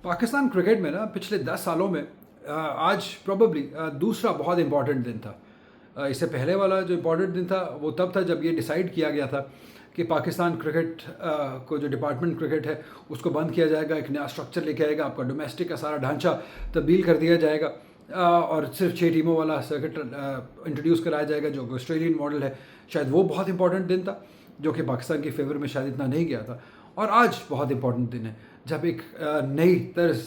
Pakistan cricket में ना पिछले 10 सालों में आज प्रोबेबली दूसरा बहुत इम्पॉर्टेंट दिन था। इससे पहले वाला जो इम्पॉर्टेंट दिन था वो तब था जब ये डिसाइड किया गया था कि पाकिस्तान क्रिकेट को जो डिपार्टमेंट क्रिकेट है उसको बंद किया जाएगा, एक नया स्ट्रक्चर लेके आएगा, आपका डोमेस्टिक का सारा ढांचा तब्दील कर दिया जाएगा और सिर्फ 6 टीमों वाला सर्किट इंट्रोड्यूस कराया जाएगा जो ऑस्ट्रेलियन मॉडल है। शायद वो बहुत इंपॉर्टेंट दिन था जो कि पाकिस्तान के फेवर में शायद इतना नहीं गया था। और आज बहुत इंपॉर्टेंट दिन है जब एक नई तर्ज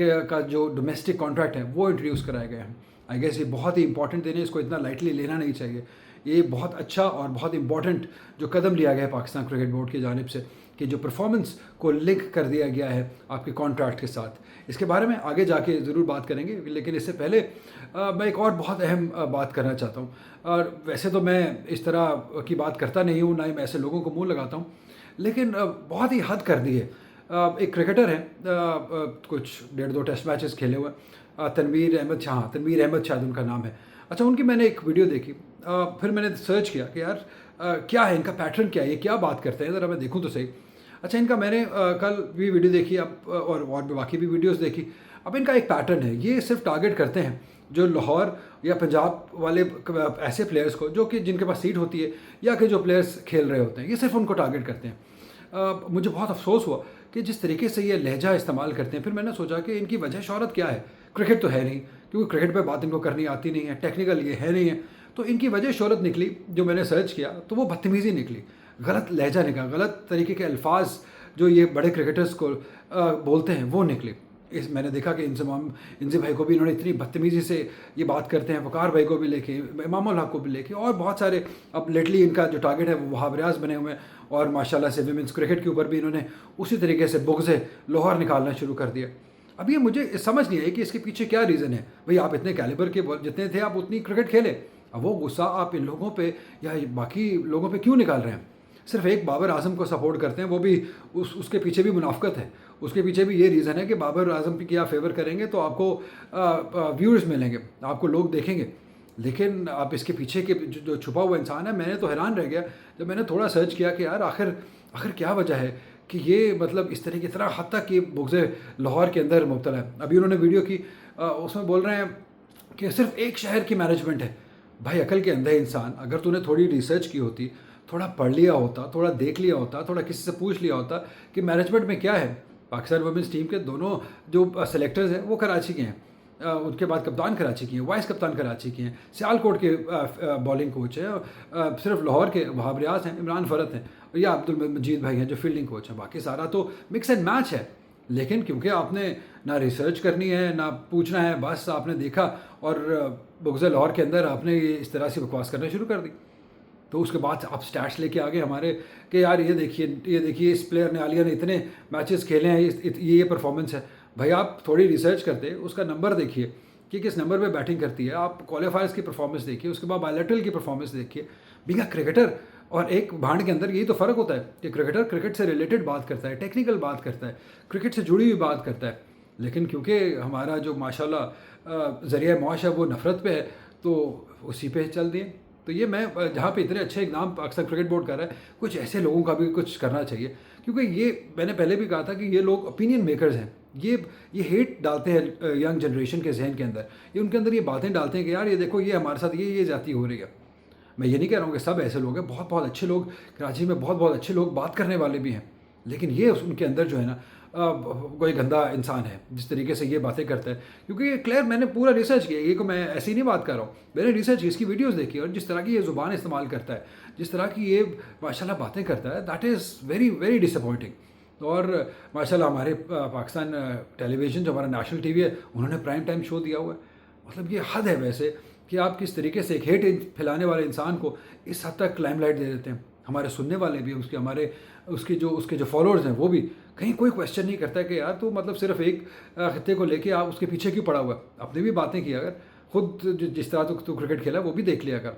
का जो डोमेस्टिक कॉन्ट्रैक्ट है वो इंट्रोड्यूस कराया गया है। आई गेस ये बहुत ही इंपॉर्टेंट दिन है, इसको इतना लाइटली लेना नहीं चाहिए। ये बहुत अच्छा और बहुत इंपॉर्टेंट जो कदम लिया गया है पाकिस्तान क्रिकेट बोर्ड की जानिब से कि जो परफॉर्मेंस को लिंक कर दिया गया है आपके कॉन्ट्रैक्ट के साथ। इसके बारे में आगे जाके ज़रूर बात करेंगे, लेकिन इससे पहले मैं एक और बहुत अहम बात करना चाहता हूँ। और वैसे तो मैं इस तरह की बात करता नहीं हूँ, ना ही मैं ऐसे लोगों को मुँह लगाता हूँ, लेकिन बहुत ही हद कर दी है। एक क्रिकेटर है, कुछ 1.5-2 टेस्ट मैचेस खेले हुए, तनवीर अहमद शाह, तनवीर अहमद शायद उनका नाम है। अच्छा, उनकी मैंने एक वीडियो देखी, फिर मैंने सर्च किया कि यार क्या है इनका पैटर्न, क्या है, ये क्या बात करते हैं, ज़रा मैं देखूं तो सही। अच्छा, इनका मैंने कल भी वीडियो देखी अब और बाकी भी वीडियोस देखी। अब इनका एक पैटर्न है, ये सिर्फ टारगेट करते हैं जो लाहौर या पंजाब वाले ऐसे प्लेयर्स को जो कि जिनके पास सीट होती है या कि जो प्लेयर्स खेल रहे होते हैं, ये सिर्फ उनको टारगेट करते हैं। मुझे बहुत अफसोस हुआ कि जिस तरीके से ये लहजा इस्तेमाल करते हैं। फिर मैंने सोचा कि इनकी वजह शोहरत क्या है। क्रिकेट तो है नहीं, क्योंकि क्रिकेट पे बात इनको करनी आती नहीं है, टेक्निकल ये है नहीं है, तो इनकी वजह शोहरत निकली जो मैंने सर्च किया तो वो बदतमीज़ी निकली, गलत लहजा निकला, गलत तरीके के अल्फाज जो ये बड़े क्रिकेटर्स को बोलते हैं वो निकले। इस मैंने देखा कि इंज़े भाई को भी इन्होंने इतनी बदतमीज़ी से ये बात करते हैं, वकार भाई को भी लेके, इमामुल हक को भी लेके, और बहुत सारे। अब लेटली इनका जो टारगेट है वो वहाब रियाज बने हुए हैं और माशाल्लाह से विमेंस क्रिकेट के ऊपर भी इन्होंने उसी तरीके से बुग़्ज़ लाहौर निकालना शुरू कर दिया। अब ये मुझे समझ नहीं आई कि इसके पीछे क्या रीज़न है। भाई, आप इतने कैलिबर के जितने थे आप उतनी क्रिकेट खेले, अब वो गुस्सा आप इन लोगों पे या बाकी लोगों पे क्यों निकाल रहे हैं? सिर्फ एक बाबर आजम को सपोर्ट करते हैं, वो भी उसके पीछे भी मुनाफ़क़त है, उसके पीछे भी ये रीज़न है कि बाबर आजम की आप फेवर करेंगे तो आपको व्यूअर्स मिलेंगे, आपको लोग देखेंगे। लेकिन आप इसके पीछे के जो छुपा हुआ इंसान है, मैंने तो हैरान रह गया जब मैंने थोड़ा सर्च किया कि यार आखिर क्या वजह है कि ये मतलब इस तरह की तरह हद तक कि बुग़्ज़ लाहौर के अंदर मुब्तला है। अभी उन्होंने वीडियो की, उसमें बोल रहे हैं कि सिर्फ एक शहर की मैनेजमेंट है। भाई, अकल के अंधे इंसान, अगर तूने थोड़ी रिसर्च की होती, थोड़ा पढ़ लिया होता, थोड़ा देख लिया होता, थोड़ा किसी से पूछ लिया होता कि मैनेजमेंट में क्या है। पाकिस्तान वुमेंस टीम के दोनों जो सेलेक्टर्स हैं वो कराची के हैं, उनके बाद कप्तान कराची के हैं, वाइस कप्तान कराची के हैं, सियालकोट के बॉलिंग कोच हैं, सिर्फ लाहौर के वहाब रियाज हैं, इमरान फ़रत हैं, या अब्दुल मजीद भाई हैं जो फील्डिंग कोच हैं। बाकी सारा तो मिक्स एंड मैच है। लेकिन क्योंकि आपने ना रिसर्च करनी है ना पूछना है, बस आपने देखा और बुग़्ज़ लाहौर के अंदर आपने इस तरह से बकवास करना शुरू कर दी। तो उसके बाद आप स्टैट्स लेके आ गए हमारे कि यार ये देखिए इस प्लेयर ने, आलिया ने इतने मैचेस खेले हैं, ये परफॉर्मेंस है। भाई, आप थोड़ी रिसर्च करते, उसका नंबर देखिए कि किस नंबर पे बैटिंग करती है, आप क्वालिफायर्स की परफॉर्मेंस देखिए, उसके बाद बायलैटरल की परफॉर्मेंस देखिए। बीइंग अ क्रिकेटर और एक भांड के अंदर यही तो फ़र्क होता है कि क्रिकेटर क्रिकेट से रिलेटेड बात करता है, टेक्निकल बात करता है, क्रिकेट से जुड़ी हुई बात करता है। लेकिन क्योंकि हमारा जो माशाल्लाह ज़रिया मौश है वो नफ़रत पे है, तो उसी पे चल दिए। तो ये मैं जहाँ पे इतने अच्छे इक़दाम पाकिस्तान क्रिकेट बोर्ड कर रहा है, कुछ ऐसे लोगों का भी कुछ करना चाहिए। क्योंकि ये मैंने पहले भी कहा था कि ये लोग ओपिनियन मेकर्स हैं। ये हेट डालते हैं यंग जनरेशन के जहन के अंदर, ये उनके अंदर ये बातें डालते हैं कि यार ये देखो, ये हमारे साथ ये ज़्यादती हो रही है। मैं ये नहीं कह रहा हूँ कि सब ऐसे लोग हैं, बहुत बहुत अच्छे लोग कराची में, बहुत बहुत अच्छे लोग बात करने वाले भी हैं। लेकिन ये उनके अंदर जो है ना, कोई गंदा इंसान है जिस तरीके से ये बातें करता है। क्योंकि क्लियर मैंने पूरा रिसर्च किया, ये को मैं ऐसे ही नहीं बात कर रहा हूँ, मैंने रिसर्च की, इसकी वीडियोस देखी, और जिस तरह की ये ज़ुबान इस्तेमाल करता है, जिस तरह की ये माशाल्लाह बातें करता है, that is very very disappointing. और माशाल्लाह हमारे पाकिस्तान टेलीविज़न जो हमारा नेशनल टीवी है, उन्होंने प्राइम टाइम शो दिया हुआ है। मतलब ये हद है वैसे कि आप किस तरीके से एक हेट फैलाने वाले इंसान को इस हद तक लाइमलाइट दे देते हैं। हमारे सुनने वाले भी, उसके जो फॉलोअर्स हैं वो भी, कहीं कोई क्वेश्चन नहीं करता है कि यार तू मतलब सिर्फ एक खत्ते को लेके आप उसके पीछे क्यों पड़ा हुआ है। अपनी भी बातें किया अगर, खुद जिस तरह तू क्रिकेट खेला वो भी देख लिया कर।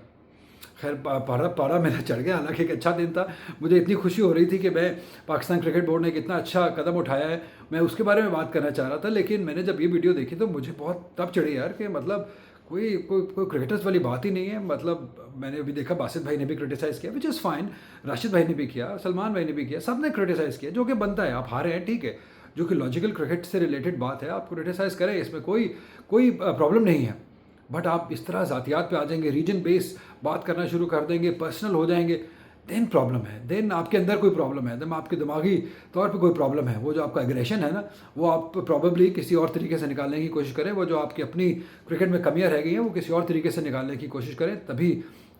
खैर, पारा मेरा चढ़ गया। हालांकि एक अच्छा दिन था, मुझे इतनी खुशी हो रही थी कि मैं पाकिस्तान क्रिकेट बोर्ड ने एक इतना अच्छा कदम उठाया है, मैं उसके बारे में बात करना चाह रहा था। लेकिन मैंने जब ये वीडियो देखी तो मुझे बहुत तब चढ़ी यार कि मतलब कोई क्रिकेटर्स वाली बात ही नहीं है। मतलब मैंने अभी देखा बासित भाई ने भी क्रिटिसाइज़ किया, विच इज़ फाइन, राशिद भाई ने भी किया, सलमान भाई ने भी किया, सब ने क्रिटिसाइज़ किया, जो कि बनता है। आप हारे हैं, ठीक है, जो कि लॉजिकल क्रिकेट से रिलेटेड बात है, आप क्रिटिसाइज़ करें, इसमें कोई कोई प्रॉब्लम नहीं है। बट आप इस तरह ज़ातियात पे आ जाएंगे, रीजन बेस बात करना शुरू कर देंगे, पर्सनल हो जाएंगे, देन प्रॉब्लम है, देन आपके अंदर कोई प्रॉब्लम है, देन आपके दिमागी तौर पे कोई प्रॉब्लम है। वो जो आपका एग्रेशन है ना, वो आप प्रॉबेबली किसी और तरीके से निकालने की कोशिश करें। वो जो आपकी अपनी क्रिकेट में कमियां रह गई हैं, वो किसी और तरीके से निकालने की कोशिश करें, तभी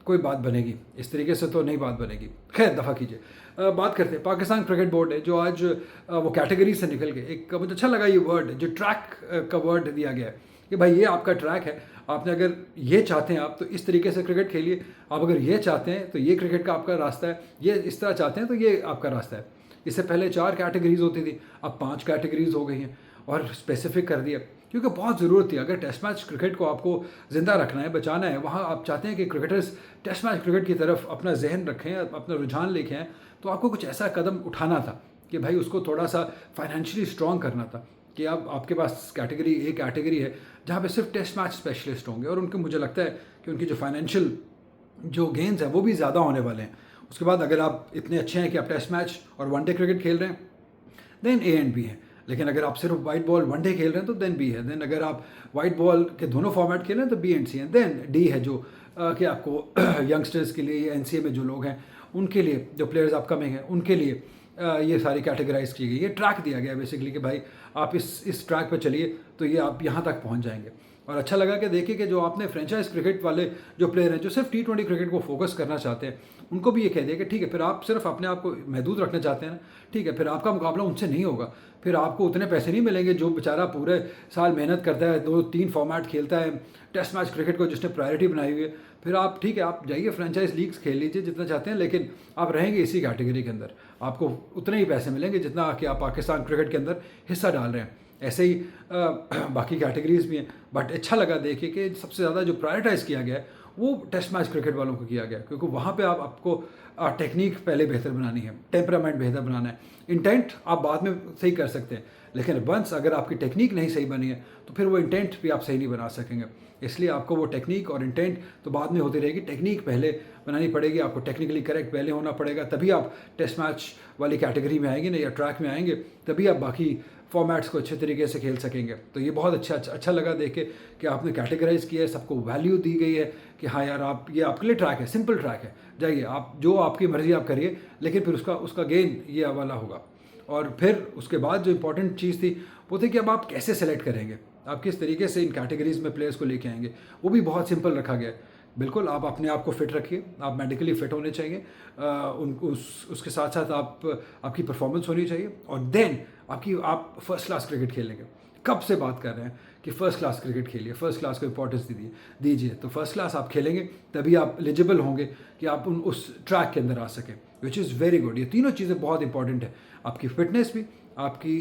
कोई बात बनेगी। इस तरीके से तो नहीं बात बनेगी। खैर, दफ़ा कीजिए। बात करते हैं पाकिस्तान क्रिकेट बोर्ड है जो आज वो कैटेगरी से निकल के, एक मुझे अच्छा लगा ये वर्ड, जो ट्रैक का वर्ड दिया गया है कि भाई ये आपका ट्रैक है, आपने अगर ये चाहते हैं आप तो इस तरीके से क्रिकेट खेलिए, आप अगर ये चाहते हैं तो ये क्रिकेट का आपका रास्ता है, ये इस तरह चाहते हैं तो ये आपका रास्ता है। इससे पहले 4 कैटेगरीज होती थी, अब 5 कैटेगरीज हो गई हैं और स्पेसिफिक कर दिया, क्योंकि बहुत ज़रूरत थी। अगर टेस्ट मैच क्रिकेट को आपको ज़िंदा रखना है, बचाना है, वहाँ आप चाहते हैं कि क्रिकेटर्स टेस्ट मैच क्रिकेट की तरफ अपना जहन रखें, अपना रुझान लेके आएँ, तो आपको कुछ ऐसा कदम उठाना था कि भाई उसको थोड़ा सा फाइनेंशियली स्ट्रॉन्ग करना था कि अब आपके पास कैटेगरी है जहाँ पे सिर्फ टेस्ट मैच स्पेशलिस्ट होंगे, और उनके, मुझे लगता है कि उनकी जो फाइनेंशियल जो गेन्स हैं वो भी ज़्यादा होने वाले हैं। उसके बाद अगर आप इतने अच्छे हैं कि आप टेस्ट मैच और वनडे क्रिकेट खेल रहे हैं, देन ए एंड बी है। लेकिन अगर आप सिर्फ वाइट बॉल वनडे खेल रहे हैं तो देन बी है। देन अगर आप वाइट बॉल के दोनों फॉर्मेट खेल रहे हैं तो बी एंड सी है। देन डी है जो कि आपको यंगस्टर्स के लिए या एनसीए में जो लोग हैं उनके लिए, जो प्लेयर्स अपकमिंग हैं उनके लिए ये सारी कैटेगराइज की गई। ये ट्रैक दिया गया है बेसिकली कि भाई आप इस ट्रैक पर चलिए तो ये आप यहाँ तक पहुँच जाएंगे। और अच्छा लगा कि देखिए कि जो आपने फ्रेंचाइज क्रिकेट वाले जो प्लेयर हैं जो सिर्फ T20 क्रिकेट को फोकस करना चाहते हैं, उनको भी ये कह दिया कि ठीक है, फिर आप सिर्फ अपने आप को महदूद रखना चाहते हैं ना, ठीक है, फिर आपका मुकाबला उनसे नहीं होगा। फिर आपको उतने पैसे नहीं मिलेंगे जो बेचारा पूरे साल मेहनत करता है, 2-3 फॉर्मेट खेलता है, टेस्ट मैच क्रिकेट को जिसने प्रायोरिटी बनाई हुई है। फिर आप ठीक है, आप जाइए फ्रेंचाइज लीग्स खेल लीजिए जितना चाहते हैं, लेकिन आप रहेंगे इसी कैटेगरी के अंदर, आपको उतने ही पैसे मिलेंगे जितना कि आप पाकिस्तान क्रिकेट के अंदर हिस्सा डाल रहे हैं। ऐसे ही बाकी कैटेगरीज भी हैं। बट अच्छा लगा देखिए कि सबसे ज़्यादा जो प्रायोरिटाइज़ किया गया है वो टेस्ट मैच क्रिकेट वालों को किया गया, क्योंकि वहाँ पे आपको टेक्निक पहले बेहतर बनानी है, टेम्परामेंट बेहतर बनाना है। इंटेंट आप बाद में सही कर सकते हैं, लेकिन वंस अगर आपकी टेक्निक नहीं सही बनी है तो फिर वो इंटेंट भी आप सही नहीं बना सकेंगे। इसलिए आपको वो टेक्निक और इंटेंट तो बाद में होती रहेगी, टेक्निक पहले बनानी पड़ेगी, आपको टेक्निकली करेक्ट पहले होना पड़ेगा, तभी आप टेस्ट मैच वाली कैटेगरी में आएंगे ना, या ट्रैक में आएंगे, तभी आप बाकी फॉर्मेट्स को अच्छे तरीके से खेल सकेंगे। तो ये बहुत अच्छा लगा देख के कि आपने कैटेगराइज किया है, सबको वैल्यू दी गई है कि हाँ यार, आप ये आपके लिए ट्रैक है, सिंपल ट्रैक है, जाइए आप जो आपकी मर्ज़ी आप करिए, लेकिन फिर उसका गेन ये वाला होगा। और फिर उसके बाद जो इंपॉर्टेंट चीज़ थी वो थी कि अब आप कैसे सेलेक्ट करेंगे, आप किस तरीके से इन कैटेगरीज में प्लेयर्स को लेके आएंगे। वो भी बहुत सिंपल रखा गया है। बिल्कुल, आप अपने आप को फिट रखिए, आप मेडिकली फिट होने चाहिए, उसके साथ साथ आपकी परफॉर्मेंस होनी चाहिए, और देन आप फर्स्ट क्लास क्रिकेट खेलेंगे। कब से बात कर रहे हैं कि फ़र्स्ट क्लास क्रिकेट खेलिए, फ़र्स्ट क्लास को इंपॉर्टेंस दीजिए। तो फर्स्ट क्लास आप खेलेंगे तभी आप एलिजिबल होंगे कि आप उस ट्रैक के अंदर आ सकें, विच इज़ वेरी गुड। ये तीनों चीज़ें बहुत इंपॉर्टेंट है, आपकी फिटनेस भी, आपकी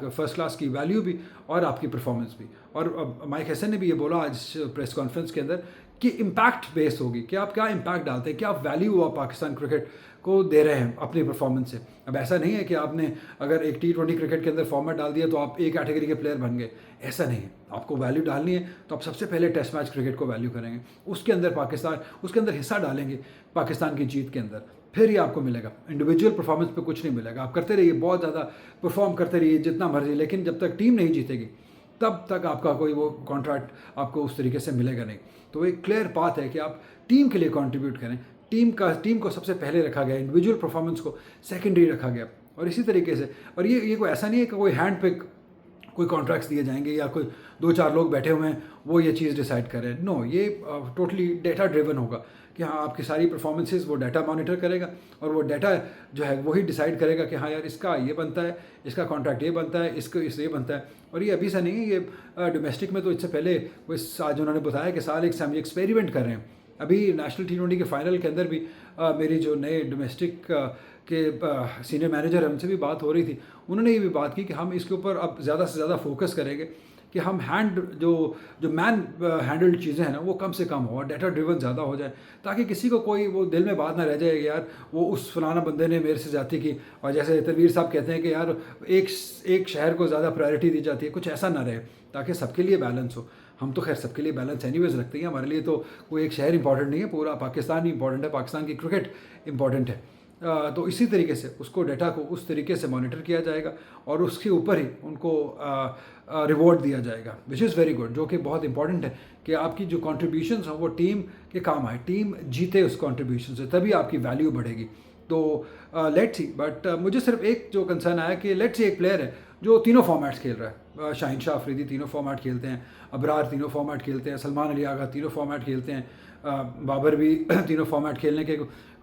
फर्स्ट क्लास की वैल्यू भी, और आपकी परफॉर्मेंस भी। और माइक हैसन ने भी ये बोला आज प्रेस कॉन्फ्रेंस के अंदर कि इम्पैक्ट बेस होगी, कि आप क्या इम्पैक्ट डालते हैं, क्या वैल्यू आप पाकिस्तान क्रिकेट को दे रहे हैं अपनी परफॉर्मेंस से। अब ऐसा नहीं है कि आपने अगर एक T20 क्रिकेट के अंदर फॉर्मेट डाल दिया तो आप एक कैटेगरी के प्लेयर बन गए, ऐसा नहीं है। आपको वैल्यू डालनी है तो आप सबसे पहले टेस्ट मैच क्रिकेट को वैल्यू करेंगे, उसके अंदर हिस्सा डालेंगे पाकिस्तान की जीत के अंदर, फिर ही आपको मिलेगा। इंडिविजुअल परफॉर्मेंस पे कुछ नहीं मिलेगा। आप करते रहिए, बहुत ज़्यादा परफॉर्म करते रहिए जितना मर्जी, लेकिन जब तक टीम नहीं जीतेगी तब तक आपका कोई वो कॉन्ट्रैक्ट आपको उस तरीके से मिलेगा नहीं। तो एक क्लियर बात है कि आप टीम के लिए कंट्रीब्यूट करें, टीम को सबसे पहले रखा गया, इंडिविजुअल परफॉर्मेंस को सेकेंडरी रखा गया। और इसी तरीके से, और ये कोई ऐसा नहीं है कि कोई हैंड पे कोई कॉन्ट्रैक्ट्स दिए जाएंगे या कोई 2-4 लोग बैठे हुए हैं वो ये चीज़ डिसाइड करें। नो, ये टोटली डेटा ड्रिवन होगा कि हाँ, आपकी सारी परफॉर्मेंसेस वो डाटा मॉनिटर करेगा, और वो डाटा जो है वही डिसाइड करेगा कि हाँ यार, इसका ये बनता है, इसका कॉन्ट्रैक्ट ये बनता है, इससे ये बनता है। और ये अभी से नहीं है, ये डोमेस्टिक में तो इससे पहले वो आज उन्होंने बताया कि साल एक हम एक्सपेरिमेंट कर रहे हैं। अभी नेशनल T20 के फाइनल के अंदर भी मेरी जो नए डोमेस्टिक के सीनियर मैनेजर हैं उनसे भी बात हो रही थी। उन्होंने ये भी बात की कि हम इसके ऊपर अब ज़्यादा से ज़्यादा फोकस करेंगे कि हम जो मैन हैंडल्ड चीज़ें हैं ना वो कम से कम हो, और डाटा ड्रिवन ज़्यादा हो जाए, ताकि किसी को कोई वो दिल में बात ना रह जाए कि यार वो उस फलाना बंदे ने मेरे से ज़्यादती की। और जैसे तनवीर साहब कहते हैं कि यार एक शहर को ज़्यादा प्रायोरिटी दी जाती है, कुछ ऐसा ना रहे, ताकि सबके लिए बैलेंस हो। हम तो खैर सबके लिए बैलेंस एनीवेज रखते हैं, हमारे लिए तो कोई एक शहर इंपॉर्टेंट नहीं है, पूरा पाकिस्तान ही इंपॉर्टेंट है, पाकिस्तान की क्रिकेट इंपॉर्टेंट है। तो इसी तरीके से उसको डेटा को उस तरीके से मॉनिटर किया जाएगा और उसके ऊपर ही उनको रिवॉर्ड दिया जाएगा, विच इज़ वेरी गुड, जो कि बहुत इंपॉर्टेंट है कि आपकी जो कॉन्ट्रीब्यूशंस हैं वो टीम के काम आए, टीम जीते उस कॉन्ट्रीब्यूशन से, तभी आपकी वैल्यू बढ़ेगी। तो लेट्स सी, बट मुझे सिर्फ एक जो कंसर्न आया कि लेट्स सी एक प्लेयर है जो तीनों फॉर्मेट्स खेल रहा है, शाहीन शाह अफरीदी तीनों फॉर्मेट खेलते हैं, अबरार तीनों फॉर्मेट खेलते हैं, सलमान अली आगा तीनों फॉर्मेट खेलते हैं, बाबर भी तीनों फॉर्मेट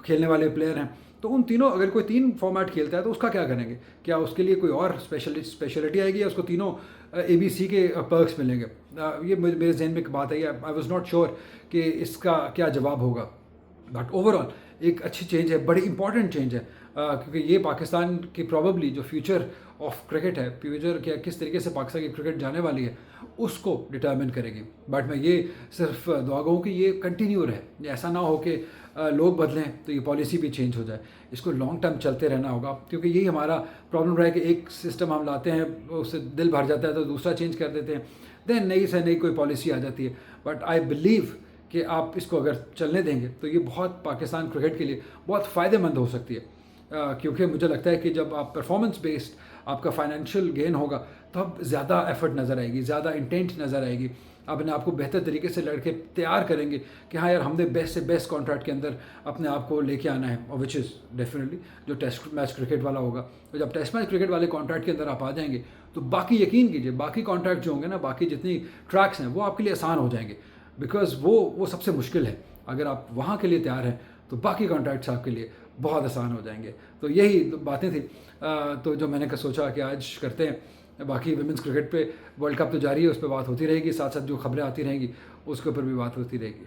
खेलने वाले प्लेयर हैं। तो उन तीनों, अगर कोई तीन फॉर्मेट खेलता है तो उसका क्या करेंगे? क्या उसके लिए कोई और स्पेशलिटी आएगी या उसको तीनों ABC के पर्क्स मिलेंगे? ये मेरे जहन में एक बात आई, आई वॉज नॉट श्योर कि इसका क्या जवाब होगा। बट ओवरऑल एक अच्छी चेंज है, बड़ी इंपॉर्टेंट चेंज है, क्योंकि ये पाकिस्तान की प्रॉबेबली जो फ्यूचर ऑफ क्रिकेट है, फ्यूचर क्या किस तरीके से पाकिस्तान की क्रिकेट जाने वाली है, उसको डिटर्मिन करेगी। बट मैं ये सिर्फ दुआ गो कि ये कंटिन्यू रहे, ऐसा ना हो कि लोग बदलें तो ये पॉलिसी भी चेंज हो जाए। इसको लॉन्ग टर्म चलते रहना होगा, क्योंकि यही हमारा प्रॉब्लम रहा है कि एक सिस्टम हम लाते हैं, उससे दिल भर जाता है तो दूसरा चेंज कर देते हैं, देन नई से नई कोई पॉलिसी आ जाती है। बट आई बिलीव कि आप इसको अगर चलने देंगे तो ये बहुत पाकिस्तान क्रिकेट के लिए बहुत फ़ायदेमंद हो सकती है, क्योंकि मुझे लगता है कि जब आप परफॉर्मेंस बेस्ड आपका फाइनेंशियल गेन होगा तो अब ज़्यादा एफर्ट नज़र आएगी, ज़्यादा इंटेंट नज़र आएगी, अपने आप को बेहतर तरीके से लड़के तैयार करेंगे कि हाँ यार हमने बेस्ट से बेस्ट कॉन्ट्रैक्ट के अंदर अपने आप को लेके आना है, और विच इज़ डेफिनेटली जो टेस्ट मैच क्रिकेट वाला होगा। तो जब टेस्ट मैच क्रिकेट वाले कॉन्ट्रैक्ट के अंदर आप आ जाएंगे तो बाकी यकीन कीजिए बाकी कॉन्ट्रैक्ट जो होंगे ना, बाकी जितनी ट्रैक्स हैं वो आपके लिए आसान हो जाएंगे, बिकॉज वो सबसे मुश्किल है। अगर आप वहाँ के लिए तैयार हैं तो बाकी कॉन्ट्रैक्ट्स आपके लिए बहुत आसान हो जाएंगे। तो यही बातें थी, तो जो मैंने सोचा कि आज करते हैं। बाकी विमेंस क्रिकेट पे वर्ल्ड कप तो जारी है, उस पर बात होती रहेगी, साथ साथ जो खबरें आती रहेंगी उसके ऊपर भी बात होती रहेगी।